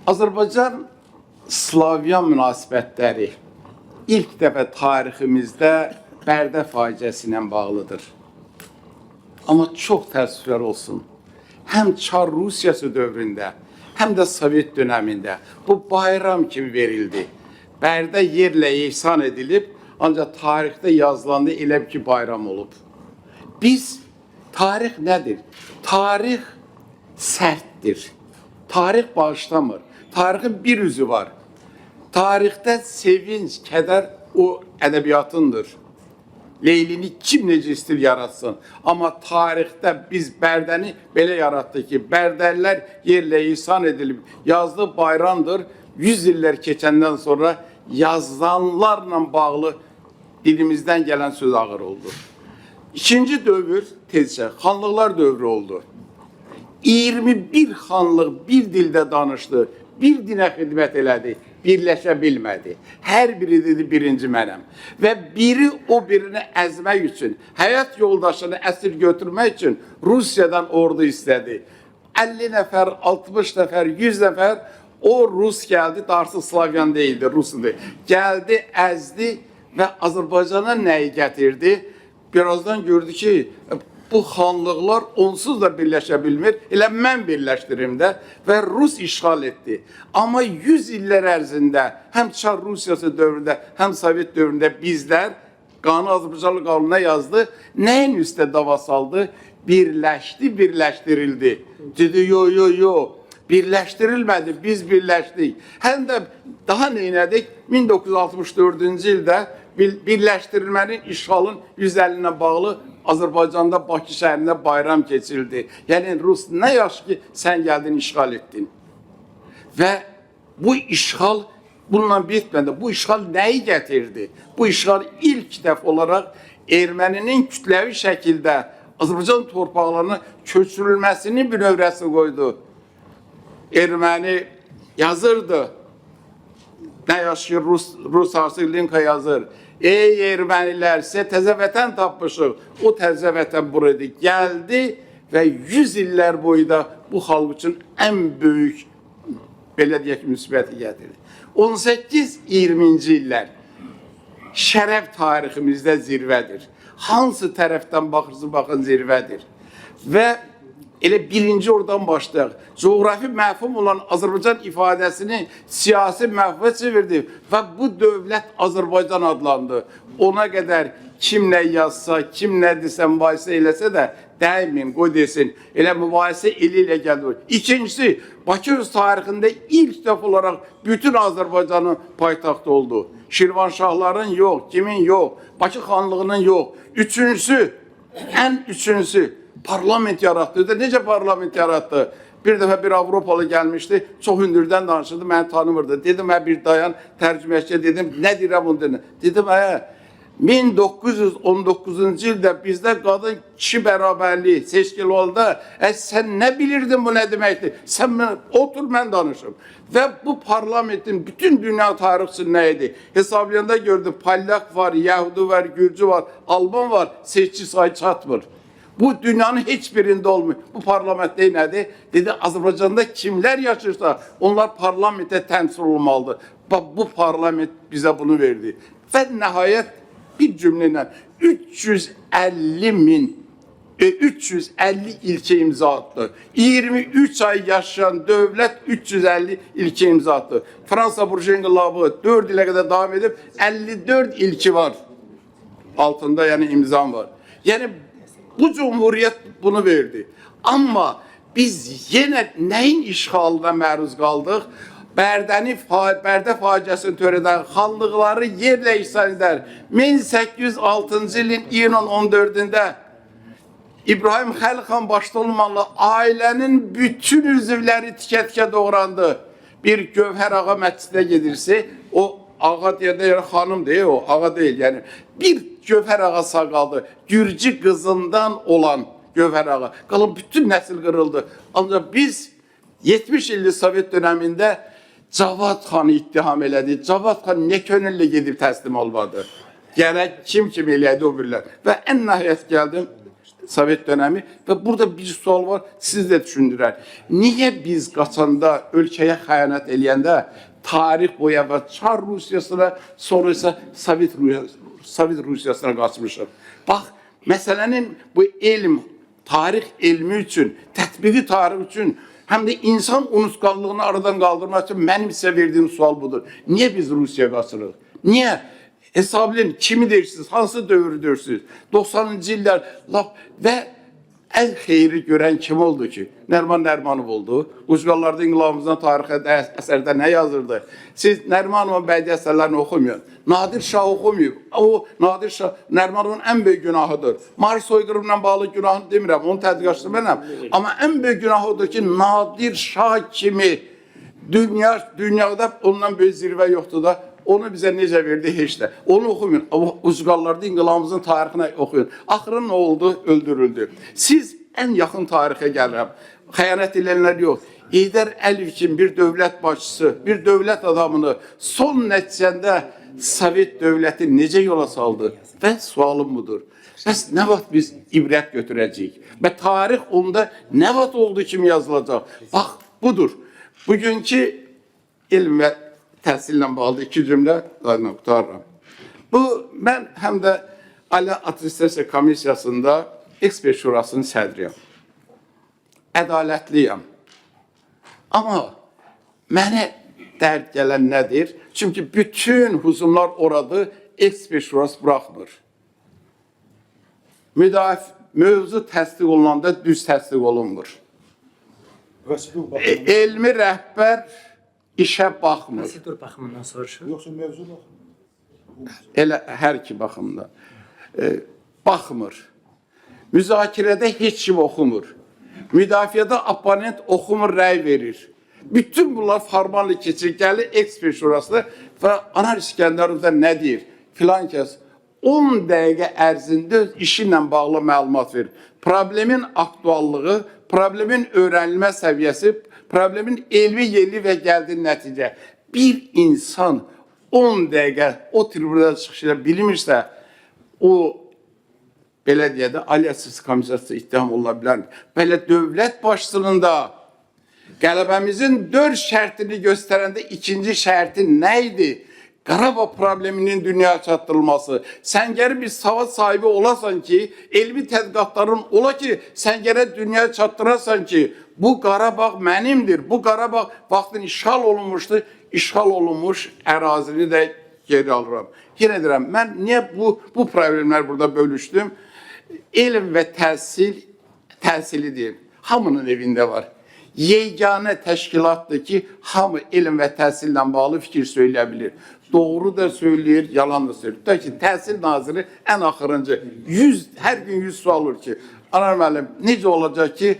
Azərbaycan-Slavyan münasibətləri ilk dəfə tariximizdə Bərdə faciəsi ilə bağlıdır. Amma çox təəssüflər olsun, həm Çar Rusiyası dövründə, həm də Sovet dönəmində bu bayram kimi verildi. Bərdə yerlə ihsan edilib, ancaq tarixdə yazılandı elə ki bayram olub. Biz, tarix nədir? Tarix sərtdir. Tarix bağışlamır. Tarixin bir üzü var. Tarixdə sevinç, kədər o ədəbiyyatındır. Leylini kim necə istir yaratsın. Amma tarixdə biz Bərdəni belə yaratdı ki, Bərdəlilər yerlə ihsan edilib, yazdığı bayramdır. 100 illər keçəndən sonra yazılanlarla bağlı dilimizdən gələn söz ağır oldu. İkinci dövr tezcə, xanlıqlar dövrü oldu. 21 xanlıq bir dildə danışdı, bir dinə xidmət elədi, birləşə bilmədi. Hər biri dedi birinci mənəm. Və biri o birini əzmək üçün, həyat yoldaşını əsir götürmək üçün Rusiyadan ordu istədi. 50 nəfər, 60 nəfər, 100 nəfər o Rus gəldi, artıq Slavyan deyildi, Rus'du. Gəldi, əzdi və Azərbaycana nəyi gətirdi? Birazdan gördü ki, bu xanlıqlar onsuz da birləşə bilmir, elə mən birləşdirim də və Rus işğal etdi. Amma 100 illər ərzində həm Çar Rusiyası dövründə, həm Sovet dövründə bizlər qanun Azərbaycanlı qanununa yazdı, nəyin üstə dava saldı? Birləşdi, birləşdirildi. Dedi, yo, birləşdirilmədi, biz birləşdik. Həm də daha neynədik? 1964-cü ildə birləşdirilmənin, işğalın 150-nə bağlı Azərbaycanda, Bakı şəhərində bayram keçirildi. Yəni, Rus nə yaxşı ki, sən gəldin, işğal etdin. Və bu işğal bununla bitmədi. Bu işğal nəyi gətirdi? Bu işğal ilk dəfə olaraq erməninin kütləvi şəkildə Azərbaycan torpaqlarına köçürülməsini bir növrəsi qoydu. Erməni yazırdı. Nə yaxşı ki, Rus artıq Linka yazır. Ey ermənilər, sizə təzə vətən tapmışıq. O təzə vətən buraya gəldi və 100 illər boyda bu xalq üçün ən böyük, belə deyək, müsibəti gətirdi. 18-20-ci illər şərəf tariximizdə zirvədir. Hansı tərəfdən baxırsın, baxın zirvədir. Və elə birinci oradan başlayaq. Coğrafi məhfum olan Azərbaycan ifadəsini siyasi məhfuma çevirdi və bu dövlət Azərbaycan adlandı. Ona qədər kim nə yazsa, kim nə desə, mübahisə eləsə də dəymin, qoy desin. Elə mübahisə ilə gəldi. İkincisi, Bakı öz tarixində ilk dəfə olaraq bütün Azərbaycanın paytaxtı oldu. Şirvanşahların yox, kimin yox, Bakı xanlığının yox. Üçüncüsü, parlament yaratdı. Necə parlament yaratdı? Bir dəfə bir Avropalı gəlmişdi, çox hündürdən danışırdı, məni tanımırdı. Dedim, bir dayan, tərcüməçiyə dedim, nə deyirəm bunu dedim. Dedim, 1919-cu ildə bizdə qadın kişi bərabərliyi seçkili oldu. Sən nə bilirdin bu nə deməkdir? Sən otur, mən danışım. Və bu parlamentin bütün dünya tarixçisi nə idi? Hesablayanda gördüm, Polyak var, Yahudi var, Gürcü var, Alban var, seçki sayı çatmır. Bu dünyanın heç birində olmuyor. Bu parlament nədir? Dedi, Azərbaycanda kimlər yaşırsa, onlar parlamentə təmsil olmalıdır. Bu parlament bizə bunu verdi. Və nəhayət bir cümlə ilə 350 ilçe imza attı. 23 ay yaşayan dövlət 350 ilçe imza attı. Fransa Burjengilabı 4 ilə qədər davam edib 54 ilki var. Altında yəni imzam var. Yəni bu cumhuriyet bunu verdi. Amma biz yenə nəyin işğalına məruz qaldıq? Bərdə faciəsini törədən xanlıqları yerlə ihsan edər. 1806-cı ilin iyunun 14-də İbrahim Xəlixan başda olmalı ailənin bütün üzvləri tikə-tikə doğrandı. Bir Gövhər ağa məscidə gedirsə, o ağa deyəndə xanım deyil, o ağa deyil. Yəni bir Gövhər ağa sağ qaldı. Gürcü qızından olan Gövhər ağa. Qalın bütün nəsil qırıldı. Ancaq biz 70 illik Sovet dönəmində Cavad xanı ittiham elədi. Cavad xan nə könüllü gedib təslim olmadı. Gərək kim eləyədi o birlər. Və ən nəhayət gəldim. Sovet dönemi ve burada bir sual var, siz de düşündürer. Niye biz qaçanda, ölkəyə xəyanət eləyəndə tarix boya və Çar Rusiyasına, sonra isə Sovet Rusiyasına qaçmışıq? Bax, məsələnin bu elm, tarix elmi üçün, tətbiqi tarix üçün, həm də insan unutqanlığını aradan qaldırmaq üçün mənim sizə verdiyim sual budur. Niye biz Rusiyaya qaçırıq? Niye? Hesablayın, kimi deyirsiniz, hansı dövrü deyirsiniz? 90-cı illər və ən xeyri görən kim oldu ki? Nəriman Nərimanov oldu. Ucqallarda inqilabımızdan tarixə əsərdə nə yazırdı? Siz Nərimanovun bədii əsərlərini oxumayın. Nadir Şah oxumayıb. O, Nadir Şah, Nərimanovun ən böyük günahıdır. Mars soyqırımla bağlı günahını demirəm, onu tədqiqatçı mənəm. Amma ən böyük günahı odur ki, Nadir Şah kimi dünyada ondan böyük zirvə yoxdur da, onu bizə necə verdi heç də. Onu oxuyun. Ucqallarda inqilabımızın tarixini oxuyun. Axırı nə oldu? Öldürüldü. Siz ən yaxın tarixə gəlirəm. Xəyanət edənlər yox. Heydər Əliyev kimi bir dövlət başçısı, bir dövlət adamını son nəticəndə Sovet dövləti necə yola saldı? Və sualım budur. Bəs nə vaxt biz ibrət götürəcəyik? Və tarix onda nə vaxt oldu kimi yazılacaq? Bax, budur. Bugünkü elm və təhsillə bağlı iki cümlə qutarıram. Bu, mən həm də Ali Attestasiya Komissiyasında ekspert şurasının sədriyəm. Ədalətliyəm. Amma mənə dərd gələn nədir? Çünki bütün hücumlar orada ekspert şurası buraxmır. Mövzu təsdiq olunanda düz təsdiq olunmur. Elmi rəhbər işə baxmır. Prosedur baxımından soruşur. Yoxsa mövzu baxımından? Elə hər iki baxımdan. Baxmır. Müzakirədə heç kim oxumur. Müdafiədə opponent oxumur, rəy verir. Bütün bunlar formallı keçir, gəlir ekspert şurasına və Anar İskəndərov da nə deyir? Filan kəs 10 dəqiqə ərzində öz işi ilə bağlı məlumat verir. Problemin aktuallığı, problemin öyrənilmə səviyyəsi, problemin elmi yeri və gəldiyi nəticə. Bir insan 10 dəqiqə o tribünada çıxışıyla bilmirsə, o belə deyə də Ali Attestasiya Komissiyası ittiham ola bilər. Belə dövlət başçılığının da qələbəmizin 4 şərtini göstərəndə ikinci şərti nə idi? Qarabağ probleminin dünyaya çatdırılması. Sən gərək bir savad sahibi olasan ki, elmi tədqiqatların ola ki, sən gərək dünyaya çatdırasan ki, bu Qarabağ mənimdir. Bu Qarabağ vaxtın işğal olunmuşdu. İşğal olunmuş ərazini də geri alıram. Yenə deyirəm, mən niyə bu problemlər burada bölüşdüm? Elm və təhsili deyim. Hamının evində var. Yeganə təşkilatdır ki, hamı elm və təhsillə bağlı fikir söyləyə bilir. Doğru da söyləyir, yalan da söyləyir. Tutaq ki, Təhsil Naziri ən axırıncı, hər gün 100 sual olur ki, Anar müəllim, necə olacaq ki,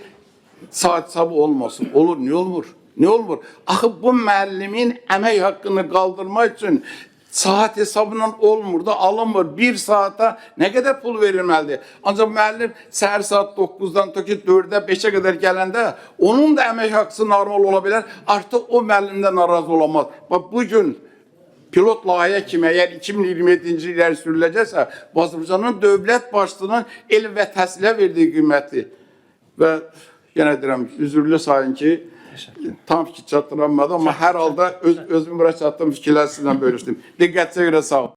saat hesabı olmasın? Olur, niyə olmur? Niyə olmur? Axı, bu müəllimin əmək haqqını qaldırmaq üçün saat hesabından olmur da, alınmır. Bir saata nə qədər pul verilməlidir? Ancaq müəllim səhər saat 9-dan 4-ə, 5-ə qədər gələndə onun da əmək haqqısı normal ola bilər. Artıq o müəllimdən narazı olamaz. Bax, bugün pilot layihə kimi əgər 2027-ci illər sürüləcəksə, Azərbaycanın dövlət başçısının elm və təhsilə verdiyi qiyməti və yenə deyirəm, üzürlü sayın ki, tam fikir çatdıranmadı, amma hər halda özümü bura çatdığım fikirlər sizlə bölüşdüm. Diqqətinizə görə sağ olun.